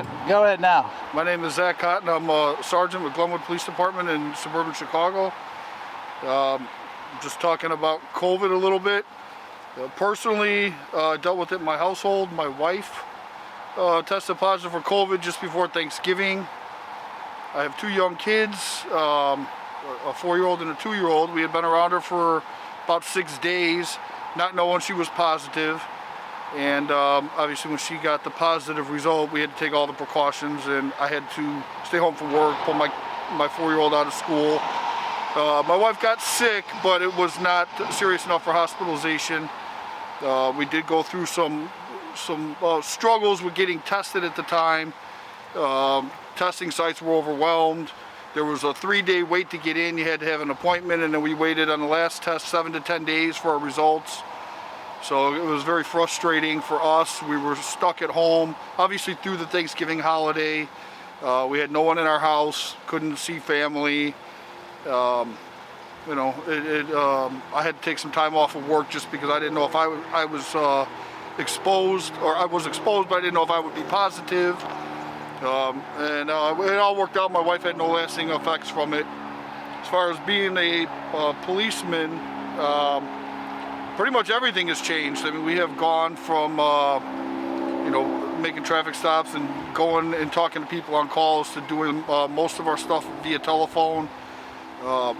Matt. Go ahead now. My name is Zack Cotton. I'm a sergeant with Glenwood Police Department in suburban Chicago. Just talking about COVID a little bit. Personally, dealt with it in my household. My wife tested positive for COVID just before Thanksgiving. I have 2 young kids, a 4-year-old and a 2-year-old. We had been around her for about 6 days, not knowing she was positive. And obviously when she got the positive result, we had to take all the precautions, and I had to stay home from work, pull my 4-year-old out of school. My wife got sick, but it was not serious enough for hospitalization. We did go through some struggles with getting tested at the time. Testing sites were overwhelmed. There was a 3-day wait to get in. You had to have an appointment, and then we waited on the last test 7 to 10 days for our results. So it was very frustrating for us. We were stuck at home, obviously through the Thanksgiving holiday. We had no one in our house, couldn't see family. I had to take some time off of work just because I didn't know if I was exposed, or I was exposed, but I didn't know if I would be positive. It all worked out. My wife had no lasting effects from it. As far as being a policeman, pretty much everything has changed. I mean, we have gone from, making traffic stops and going and talking to people on calls to doing most of our stuff via telephone.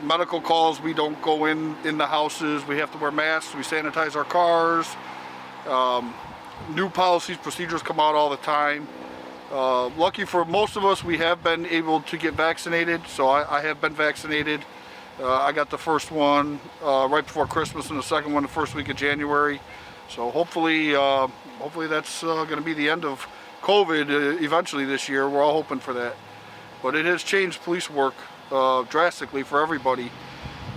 Medical calls, we don't go in the houses. We have to wear masks. We sanitize our cars. New policies, procedures come out all the time. Lucky for most of us, we have been able to get vaccinated. So I have been vaccinated. I got the first one right before Christmas, and the second one the first week of January. So hopefully that's going to be the end of COVID eventually this year. We're all hoping for that. But it has changed police work drastically for everybody.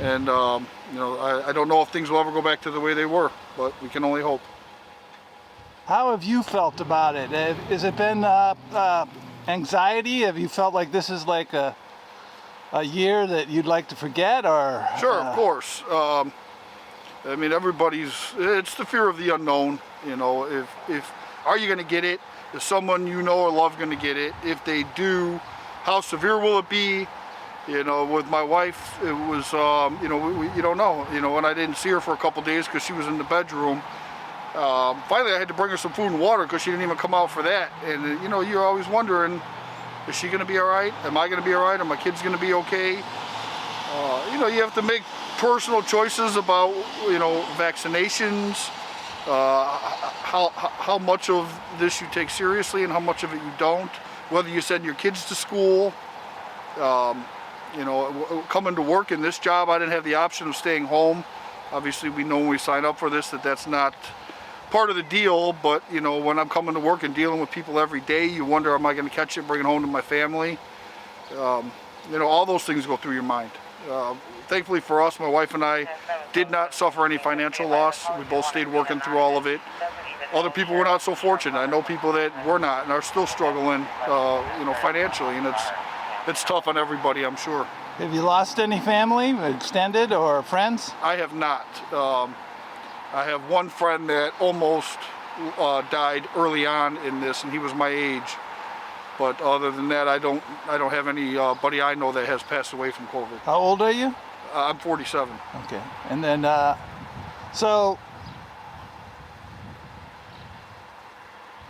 And I don't know if things will ever go back to the way they were, but we can only hope. How have you felt about it? Has it been anxiety? Have you felt like this is like a year that you'd like to forget, or? Sure, of course. I mean, it's the fear of the unknown. If are you going to get it? Is someone you know or love going to get it? If they do, how severe will it be? With my wife, it was, you don't know. When I didn't see her for a couple days because she was in the bedroom, finally I had to bring her some food and water because she didn't even come out for that. And, you're always wondering, is she going to be all right? Am I going to be all right? Are my kids going to be okay? You have to make personal choices about, vaccinations, how much of this you take seriously and how much of it you don't, whether you send your kids to school. Coming to work in this job, I didn't have the option of staying home. Obviously, we know when we sign up for this that's not part of the deal, but when I'm coming to work and dealing with people every day, you wonder, am I going to catch it, bring it home to my family? All those things go through your mind. Thankfully for us, my wife and I did not suffer any financial loss. We both stayed working through all of it. Other people were not so fortunate. I know people that were not and are still struggling, financially, and it's tough on everybody, I'm sure. Have you lost any family, extended or friends? I have not. I have one friend that almost died early on in this, and he was my age. But other than that, I don't have anybody I know that has passed away from COVID. How old are you? I'm 47. Okay, and then so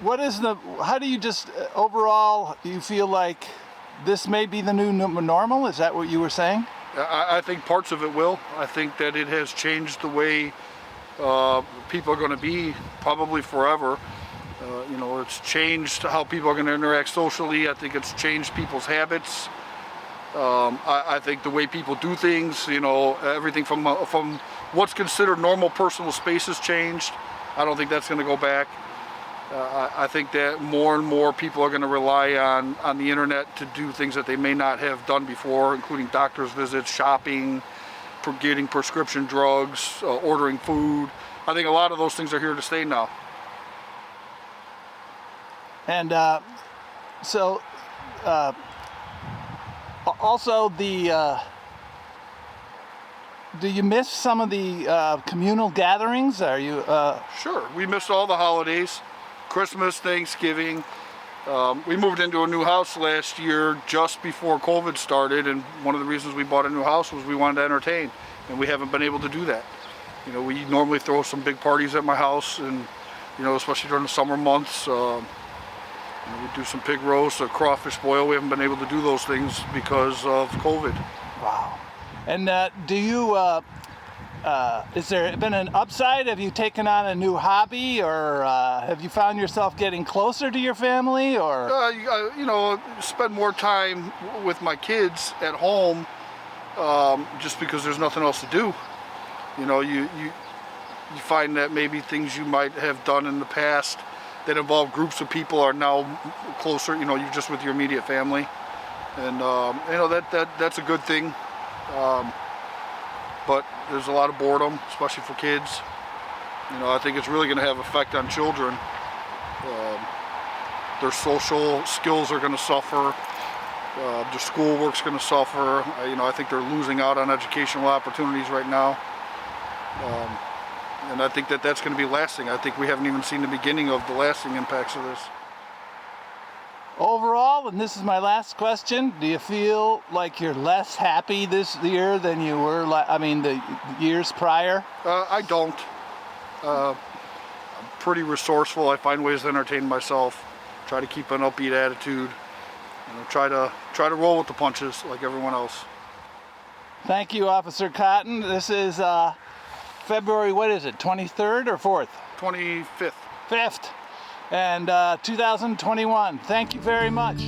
how do you just overall, do you feel like this may be the new normal? Is that what you were saying? I think parts of it will. I think that it has changed the way people are going to be probably forever. It's changed how people are going to interact socially. I think it's changed people's habits. I think the way people do things, everything from what's considered normal personal space has changed. I don't think that's going to go back. I think that more and more people are going to rely on the internet to do things that they may not have done before, including doctor's visits, shopping, getting prescription drugs, ordering food. I think a lot of those things are here to stay now. And also do you miss some of the communal gatherings? Are you? Sure, we missed all the holidays. Christmas, Thanksgiving, We moved into a new house last year just before COVID started, and one of the reasons we bought a new house was we wanted to entertain, and we haven't been able to do that. You know, we normally throw some big parties at my house, and you know, especially during the summer months. You know, we do some pig roast, a crawfish boil. We haven't been able to do those things because of COVID. Wow. And do you, has there been an upside? Have you taken on a new hobby, or have you found yourself getting closer to your family, or? You know, spend more time with my kids at home, just because there's nothing else to do. You know, you find that maybe things you might have done in the past that involve groups of people are now closer. You know, you're just with your immediate family, and you know, that's a good thing. But there's a lot of boredom, especially for kids. You know, I think it's really going to have effect on children. Their social skills are going to suffer. Their schoolwork's going to suffer. You know, I think they're losing out on educational opportunities right now. And I think that's going to be lasting. I think we haven't even seen the beginning of the lasting impacts of this. Overall, and this is my last question, do you feel like you're less happy this year than you were, the years prior? I don't. I'm pretty resourceful. I find ways to entertain myself. Try to keep an upbeat attitude. You know, try to roll with the punches like everyone else. Thank you, Officer Cotton. This is February, what is it, 23rd or 4th? 25th. 5th, and 2021. Thank you very much.